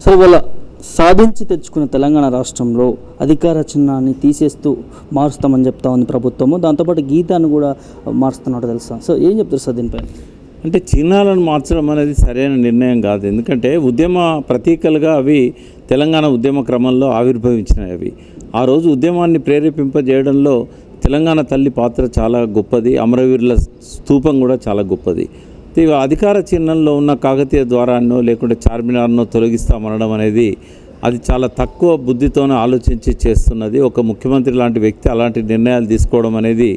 సరే, వాళ్ళ సాధించి తెచ్చుకున్న తెలంగాణ రాష్ట్రంలో అధికార చిహ్నాన్ని తీసేస్తూ మారుస్తామని చెప్తా ఉంది ప్రభుత్వము. దాంతోపాటు గీతాన్ని కూడా మారుస్తున్నట్టు తెలుసా? సో ఏం చెప్తారు సార్ దీనిపై? అంటే చిహ్నాలను మార్చడం అనేది సరైన నిర్ణయం కాదు. ఎందుకంటే ఉద్యమ ప్రతీకలుగా అవి తెలంగాణ ఉద్యమ క్రమంలో ఆవిర్భవించినవి. అవి ఆ రోజు ఉద్యమాన్ని ప్రేరేపింపజేయడంలో తెలంగాణ తల్లి పాత్ర చాలా గొప్పది. అమరవీరుల స్తూపం కూడా చాలా గొప్పది. అధికార చిహ్నంలో ఉన్న కాకతీయ ద్వారాన్నో లేకుంటే చార్మినార్నో తొలగిస్తామనడం అనేది అది చాలా తక్కువ బుద్ధితోనే ఆలోచించి చేస్తున్నది. ఒక ముఖ్యమంత్రి లాంటి వ్యక్తి అలాంటి నిర్ణయాలు తీసుకోవడం అనేది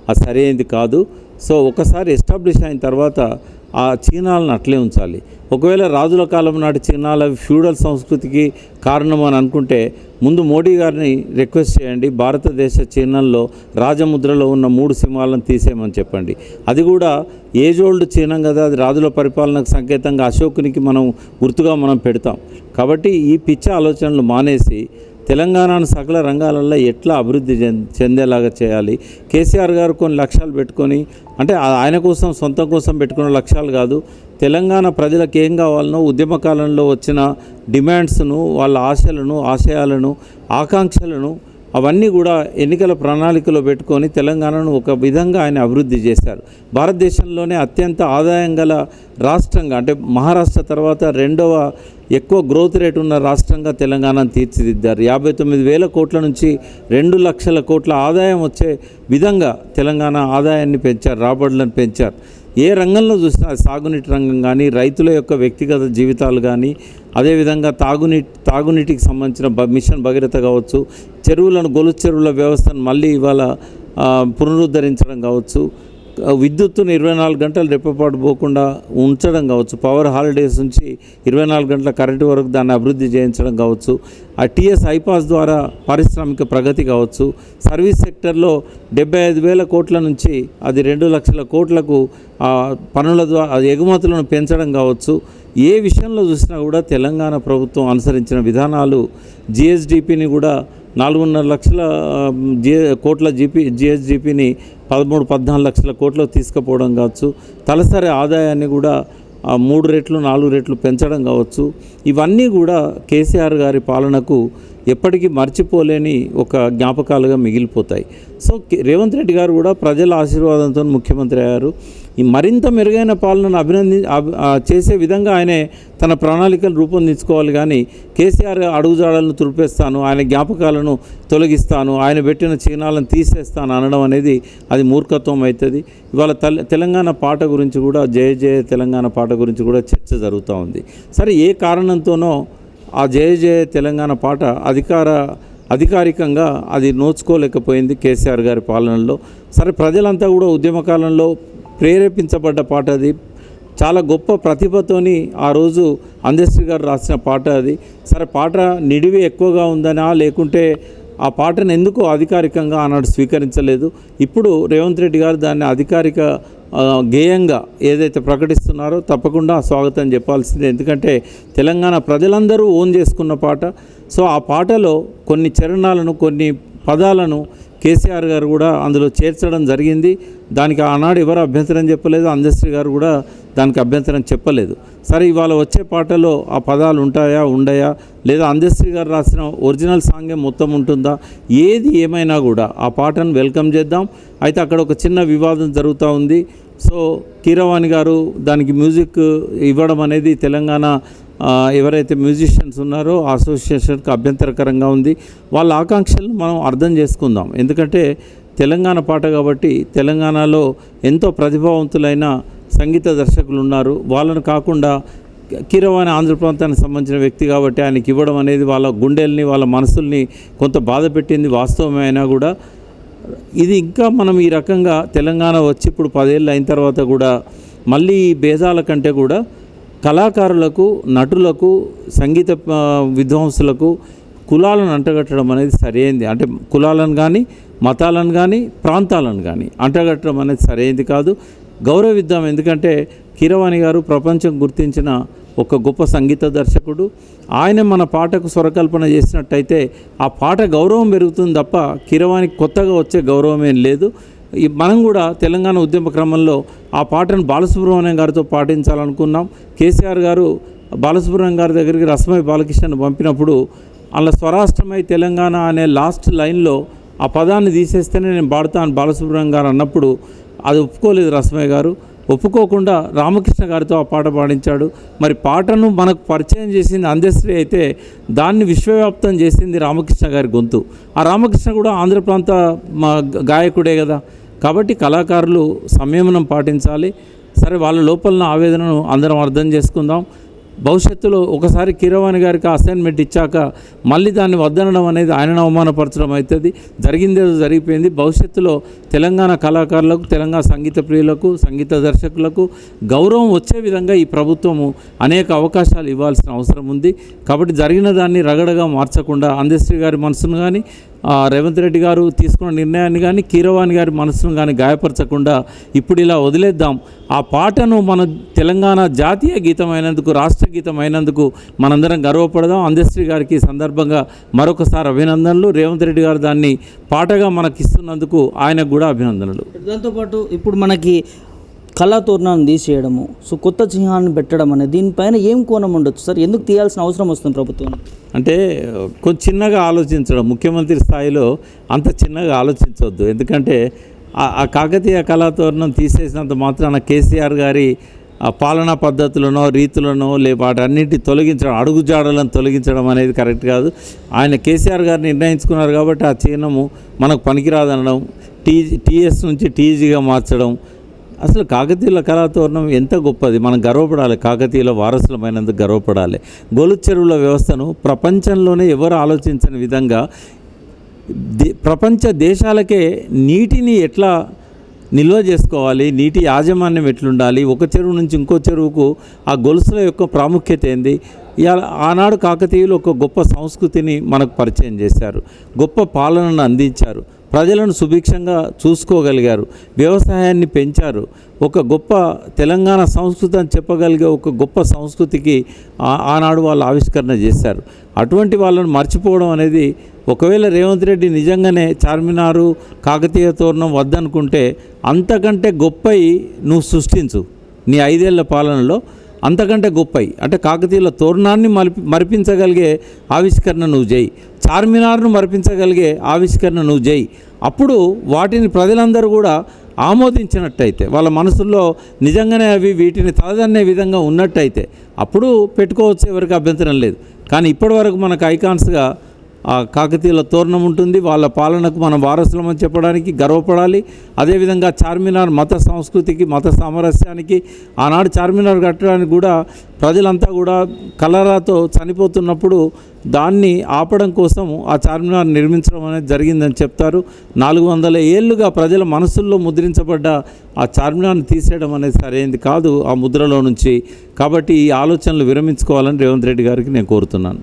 అది సరైనది కాదు. సో ఒకసారి ఎస్టాబ్లిష్ అయిన తర్వాత ఆ చిహ్నాలను అట్లే ఉంచాలి. ఒకవేళ రాజుల కాలం నాటి చిహ్నాలు అవి ఫ్యూడల్ సంస్కృతికి కారణం అని అనుకుంటే ముందు మోడీ గారిని రిక్వెస్ట్ చేయండి, భారతదేశ చిహ్నంలో రాజముద్రలో ఉన్న 3 సింహాలను తీసేయమని చెప్పండి. అది కూడా ఏజ్ ఓల్డ్ చిహ్నం కదా, అది రాజుల పరిపాలనకు సంకేతంగా అశోకునికి గుర్తుగా మనం పెడతాం. కాబట్టి ఈ పిచ్చి ఆలోచనలు మానేసి తెలంగాణను సకల రంగాలలో ఎట్లా అభివృద్ధి చెందేలాగా చేయాలి. కేసీఆర్ గారు కొన్ని లక్ష్యాలు పెట్టుకొని, అంటే ఆయన కోసం సొంతం కోసం పెట్టుకున్న లక్ష్యాలు కాదు, తెలంగాణ ప్రజలకు ఏం కావాలనో ఉద్యమ కాలంలో వచ్చిన డిమాండ్స్ను, వాళ్ళ ఆశలను, ఆశయాలను, ఆకాంక్షలను అవన్నీ కూడా ఎన్నికల ప్రణాళికలో పెట్టుకొని తెలంగాణను ఒక విధంగా ఆయన అభివృద్ధి చేశారు. భారతదేశంలోనే అత్యంత ఆదాయం గల రాష్ట్రంగా, అంటే మహారాష్ట్ర తర్వాత 2వ ఎక్కువ గ్రోత్ రేట్ ఉన్న రాష్ట్రంగా తెలంగాణను తీర్చిదిద్దారు. 59,000 కోట్ల నుంచి 2 లక్షల కోట్ల ఆదాయం వచ్చే విధంగా తెలంగాణ ఆదాయాన్ని పెంచారు, రాబడులను పెంచారు. ఏ రంగంలో చూసినా సాగునీటి రంగం కానీ, రైతుల యొక్క వ్యక్తిగత జీవితాలు కానీ, అదేవిధంగా తాగునీటికి సంబంధించిన మిషన్ భగీరథ కావచ్చు, గొలుసు చెరువుల వ్యవస్థను మళ్ళీ ఇవాళ పునరుద్ధరించడం కావచ్చు, విద్యుత్తును 24 గంటలు రెప్పపాటు పోకుండా ఉంచడం కావచ్చు, పవర్ హాలిడేస్ నుంచి 24 గంటల కరెంటు వరకు దాన్ని అభివృద్ధి చేయించడం కావచ్చు, ఆ టీఎస్ ఐపాస్ ద్వారా పారిశ్రామిక ప్రగతి కావచ్చు, సర్వీస్ సెక్టర్లో 75,000 కోట్ల నుంచి అది 2 లక్షల కోట్లకు పనుల ద్వారా ఎగుమతులను పెంచడం కావచ్చు. ఏ విషయంలో చూసినా కూడా తెలంగాణ ప్రభుత్వం అనుసరించిన విధానాలు జిఎస్డిపిని కూడా 4.5 లక్షల కోట్ల జిఎస్డిపిని 13-14 లక్షల కోట్లు తీసుకుపోవడం కావచ్చు, తలసరి ఆదాయాన్ని కూడా 3 రెట్లు 4 రెట్లు పెంచడం కావచ్చు. ఇవన్నీ కూడా కేసీఆర్ గారి పాలనకు ఎప్పటికీ మర్చిపోలేని ఒక జ్ఞాపకాలుగా మిగిలిపోతాయి. సో రేవంత్ రెడ్డి గారు కూడా ప్రజల ఆశీర్వాదంతో ముఖ్యమంత్రి అయ్యారు. ఈ మరింత మెరుగైన పాలనను చేసే విధంగా ఆయనే తన ప్రణాళికలు రూపొందించుకోవాలి. కానీ కేసీఆర్ అడుగుజాడలను తుడిపేస్తాను, ఆయన జ్ఞాపకాలను తొలగిస్తాను, ఆయన పెట్టిన చిహ్నాలను తీసేస్తాను అనడం అనేది అది మూర్ఖత్వం అవుతుంది. ఇవాళ తెలంగాణ పాట గురించి కూడా, జయ జయ తెలంగాణ పాట గురించి కూడా చర్చ జరుగుతూ ఉంది. సరే, ఏ కారణంతోనో ఆ జయ జయ తెలంగాణ పాట అధికారికంగా అది నోచుకోలేకపోయింది కేసీఆర్ గారి పాలనలో. సరే, ప్రజలంతా కూడా ఉద్యమకాలంలో ప్రేరేపించబడ్డ పాట అది. చాలా గొప్ప ప్రతిభతోని ఆ రోజు అందశ్రీ గారు రాసిన పాట అది. సరే, పాట నిడివి ఎక్కువగా ఉందనా, లేకుంటే ఆ పాటను ఎందుకు అధికారికంగా ఆనాడు స్వీకరించలేదు. ఇప్పుడు రేవంత్ రెడ్డి గారు దాన్ని అధికారిక గేయంగా ఏదైతే ప్రకటిస్తున్నారో తప్పకుండా స్వాగతం చెప్పాల్సిందే. ఎందుకంటే తెలంగాణ ప్రజలందరూ ఓన్ చేసుకున్న పాట. సో ఆ పాటలో కొన్ని చరణాలను, కొన్ని పదాలను కేసీఆర్ గారు కూడా అందులో చేర్చడం జరిగింది. దానికి ఆనాడు ఎవరు అభ్యంతరం చెప్పలేదు, అందశ్రీ గారు కూడా దానికి అభ్యంతరం చెప్పలేదు. సరే, ఇవాళ వచ్చే పాటలో ఆ పదాలు ఉంటాయా, ఉండయా, లేదా అందశ్రీ గారు రాసిన ఒరిజినల్ సాంగే మొత్తం ఉంటుందా, ఏది ఏమైనా కూడా ఆ పాటను వెల్కమ్ చేద్దాం. అయితే అక్కడ ఒక చిన్న వివాదం జరుగుతూ ఉంది. సో కీరవాణి గారు దానికి మ్యూజిక్ ఇవ్వడం అనేది తెలంగాణ ఎవరైతే మ్యూజిషియన్స్ ఉన్నారో అసోసియేషన్కి అభ్యంతరకరంగా ఉంది. వాళ్ళ ఆకాంక్షలను మనం అర్థం చేసుకుందాం. ఎందుకంటే తెలంగాణ పాట కాబట్టి తెలంగాణలో ఎంతో ప్రతిభావంతులైన సంగీత దర్శకులు ఉన్నారు. వాళ్ళను కాకుండా కీరవాణి ఆంధ్ర ప్రాంతానికి సంబంధించిన వ్యక్తి కాబట్టి ఆయనకి ఇవ్వడం అనేది వాళ్ళ గుండెల్ని, వాళ్ళ మనసుల్ని కొంత బాధ పెట్టింది. వాస్తవమే అయినా కూడా ఇది ఇంకా మనం ఈ రకంగా తెలంగాణ వచ్చి ఇప్పుడు 10 ఏళ్ళు అయిన తర్వాత కూడా మళ్ళీ ఈ భేదాల కంటే కూడా కళాకారులకు, నటులకు, సంగీత విద్వాంసులకు కులాలను అంటగట్టడం అనేది సరైనది. అంటే కులాలను కానీ, మతాలను కానీ, ప్రాంతాలను కానీ అంటగట్టడం అనేది సరైనది కాదు. గౌరవిద్దాం. ఎందుకంటే కీరవాణి గారు ప్రపంచం గుర్తించిన ఒక గొప్ప సంగీత దర్శకుడు. ఆయన మన పాటకు స్వరకల్పన చేసినట్టయితే ఆ పాట గౌరవం పెరుగుతుంది తప్ప కీరవాణికి కొత్తగా వచ్చే గౌరవం ఏం లేదు. మనం కూడా తెలంగాణ ఉద్యమ క్రమంలో ఆ పాటను బాలసుబ్రహ్మణ్యం గారితో పాటించాలనుకున్నాం. కేసీఆర్ గారు బాలసుబ్రహ్మణ్యం గారి దగ్గరికి రసమై బాలకృష్ణను పంపినప్పుడు అలా స్వరాష్ట్రమై తెలంగాణ అనే లాస్ట్ లైన్లో ఆ పదాన్ని తీసేస్తేనే నేను పాడతాను బాలసుబ్రహ్మణ్యం గారు అన్నప్పుడు అది ఒప్పుకోలేదు రసమయ్య గారు. ఒప్పుకోకుండా రామకృష్ణ గారితో ఆ పాట పాడించాడు. మరి పాటను మనకు పరిచయం చేసింది అందశ్రీ అయితే దాన్ని విశ్వవ్యాప్తం చేసింది రామకృష్ణ గారి గొంతు. ఆ రామకృష్ణ కూడా ఆంధ్ర ప్రాంత గాయకుడే కదా. కాబట్టి కళాకారులు సంయమనం పాటించాలి. సరే, వాళ్ళ లోపల ఆవేదనను అందరం అర్థం చేసుకుందాం. భవిష్యత్తులో ఒకసారి కీరవాణి గారికి అసైన్మెంట్ ఇచ్చాక మళ్ళీ దాన్ని వద్దనడం అనేది ఆయనను అవమానపరచడం అవుతుంది. జరిగిందేదో జరిగిపోయింది. భవిష్యత్తులో తెలంగాణ కళాకారులకు, తెలంగాణ సంగీత ప్రియులకు, సంగీత దర్శకులకు గౌరవం వచ్చే విధంగా ఈ ప్రభుత్వము అనేక అవకాశాలు ఇవ్వాల్సిన అవసరం ఉంది. కాబట్టి జరిగిన దాన్ని రగడగా మార్చకుండా అందశ్రీ గారి మనసును కానీ, రేవంత్ రెడ్డి గారు తీసుకున్న నిర్ణయాన్ని కానీ, కీరవాణి గారి మనసును కానీ గాయపరచకుండా ఇప్పుడు ఇలా వదిలేద్దాం. ఆ పాటను మన తెలంగాణ జాతీయ గీతమైనందుకు, రాష్ట్ర గీతమైనందుకు మనందరం గర్వపడదాం. అందశ్రీ గారికి సందర్భంగా మరొకసారి అభినందనలు. రేవంత్ రెడ్డి గారు దాన్ని పాటగా మనకి ఇస్తున్నందుకు ఆయనకు కూడా అభినందనలు. దాంతోపాటు ఇప్పుడు మనకి కళాతోరణాన్ని తీసేయడము, సో కొత్త చిహ్నాన్ని పెట్టడం అనేది దీనిపైన ఏం కోణం ఉండొచ్చు సార్? ఎందుకు తీయాల్సిన అవసరం వస్తుంది ప్రభుత్వం? అంటే కొంచెం చిన్నగా ఆలోచించడం, ముఖ్యమంత్రి స్థాయిలో అంత చిన్నగా ఆలోచించవద్దు. ఎందుకంటే ఆ కాకతీయ కళాతోరణం తీసేసినంత మాత్రాన కేసీఆర్ గారి పాలనా పద్ధతులను, రీతులను వాటన్నింటి తొలగించడం, అడుగుజాడలను తొలగించడం అనేది కరెక్ట్ కాదు. ఆయన కేసీఆర్ గారు నిర్ణయించుకున్నారు కాబట్టి ఆ చిహ్నము మనకు పనికిరాదనడం, టీఎస్ నుంచి టీజీగా మార్చడం. అసలు కాకతీయుల కళాతోరణం ఎంత గొప్పది, మనం గర్వపడాలి. కాకతీయుల వారసులమైనందుకు గర్వపడాలి. గొలుసు చెరువుల వ్యవస్థను ప్రపంచంలోనే ఎవరు ఆలోచించని విధంగా ప్రపంచ దేశాలకే నీటిని ఎట్లా నిల్వ చేసుకోవాలి, నీటి యాజమాన్యం ఎట్లుండాలి, ఒక చెరువు నుంచి ఇంకో చెరువుకు ఆ గొలుసుల యొక్క ప్రాముఖ్యత ఏంది. ఆనాడు కాకతీయులు ఒక గొప్ప సంస్కృతిని మనకు పరిచయం చేశారు, గొప్ప పాలనను అందించారు, ప్రజలను సుభిక్షంగా చూసుకోగలిగారు, వ్యవసాయాన్ని పెంచారు. ఒక గొప్ప తెలంగాణ సంస్కృతి అని చెప్పగలిగే ఒక గొప్ప సంస్కృతికి ఆనాడు వాళ్ళు ఆవిష్కరణ చేశారు. అటువంటి వాళ్ళను మర్చిపోవడం అనేది, ఒకవేళ రేవంత్ రెడ్డి నిజంగానే చార్మినారు, కాకతీయ తోరణం వద్దనుకుంటే అంతకంటే గొప్పయి నువ్వు సృష్టించు నీ 5 ఏళ్ల పాలనలో. అంతకంటే గొప్పయి అంటే కాకతీయుల తోరణాన్ని మరిపించగలిగే ఆవిష్కరణ నువ్వు చేయి, చార్మినార్ను మరిపించగలిగే ఆవిష్కరణ నువ్వు చేయి. అప్పుడు వాటిని ప్రజలందరూ కూడా ఆమోదించినట్టయితే, వాళ్ళ మనసుల్లో నిజంగానే అవి వీటిని తలదన్నే విధంగా ఉన్నట్టయితే అప్పుడు పెట్టుకోవచ్చు, ఎవరికి అభ్యంతరం లేదు. కానీ ఇప్పటివరకు మనకు ఐకాన్స్గా ఆ కాకతీయుల తోరణం ఉంటుంది. వాళ్ళ పాలనకు మనం వారసులమని చెప్పడానికి గర్వపడాలి. అదేవిధంగా చార్మినార్ మత సంస్కృతికి, మత సామరస్యానికి, ఆనాడు చార్మినార్ కట్టడానికి కూడా ప్రజలంతా కూడా కలరాతో చనిపోతున్నప్పుడు దాన్ని ఆపడం కోసం ఆ చార్మినార్ నిర్మించడం అనేది జరిగిందని చెప్తారు. 400 ఏళ్ళుగా ప్రజల మనసుల్లో ముద్రించబడ్డ ఆ చార్మినార్ని తీసేయడం అనేది సరైనది కాదు ఆ ముద్రలో నుంచి. కాబట్టి ఈ ఆలోచనలు విరమించుకోవాలని రేవంత్ రెడ్డి గారికి నేను కోరుతున్నాను.